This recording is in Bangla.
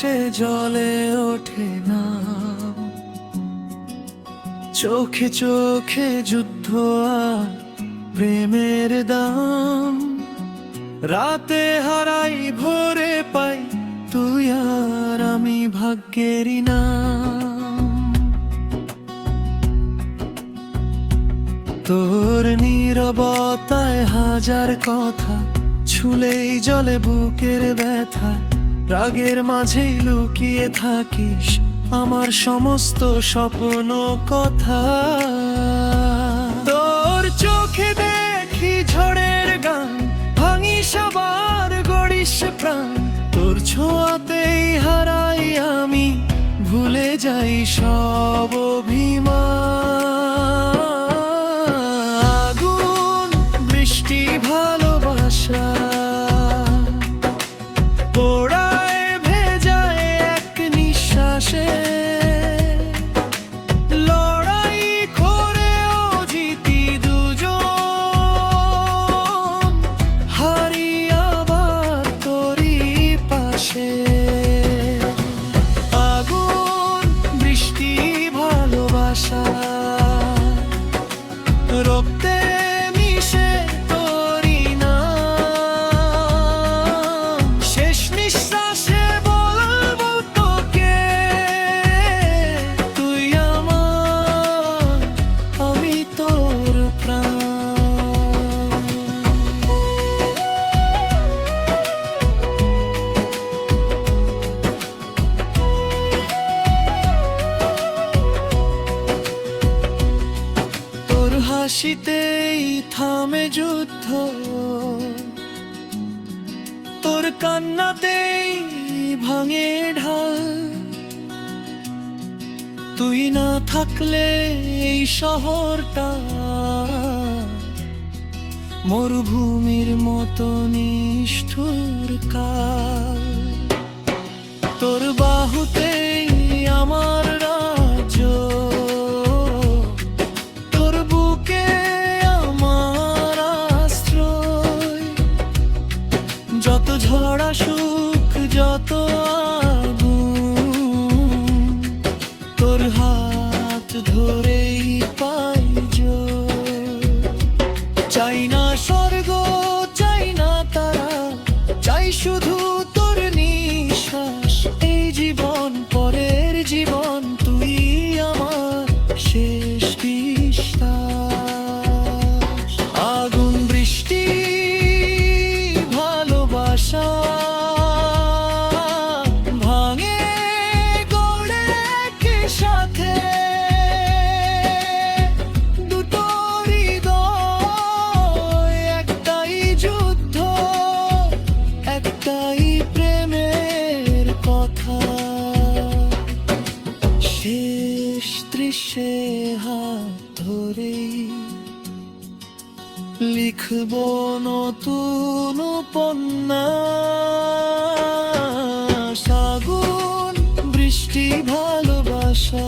আকাশে জ্বলে ওঠে না, চোখে চোখে যুদ্ধ আর প্রেমের দাম। রাতে হারাই ভোরে পাই, তুই আর আমি ভাগ্যেরই নাম। তোর নীরবতায় হাজার কথা, ছুলেই জলে বুকের ব্যথা। রাগের মাঝেই লুকিয়ে থাকিস আমার সমস্ত স্বপ্ন কথা। তোর চোখে দেখি ঝড়ের গান, ভাঙিস আবার গড়িস প্রাণ। তোর ছোঁয়াতেই হারাই আমি, ভুলে যাই সব অভিমান। আগুন বৃষ্টি ভালোবাসা পোড়ায় ভেজায় এক নিঃশ্বাসে। লড়াই করেও জিতি দুজন, হারি আবার তোরই পাশে। আগুন বৃষ্টি ভালোবাসা রক্তে মিশে তোরই নাম। শেষ নিঃশ্বাসে বলবো তোকে, তুই আমার, আমি তোর প্রাণ। তোর হাসিতেই থামে যুদ্ধ, তোর কান্নাতেই ভাঙে ঢাল। তুই না থাকলে এই শহরটা মরুভূমির মতো নিষ্ঠুর কাল। তোর বাহুতেই আমার রাজ্য, তোর বুকে আমার আশ্রয়। যত ঝড় আসুক, যত আগুন, তোর হাত ধরেই পাই জয়। চাই না স্বর্গ, চাই না তারা, চাই শুধু তোর নিঃশ্বাস। এই জীবন পরের জীবন, তুই আমার শেষ বিশ্বাস। আগুন বৃষ্টি ভালোবাসা ভাঙে গড়ে একই সাথে। দুটো হৃদয়, একটাই যুদ্ধ, একটাই প্রেমের কথা। শেষ দৃশ্যে হাত ধরেই লিখব নতুন উপন্যাস। আগুন বৃষ্টি ভালোবাসা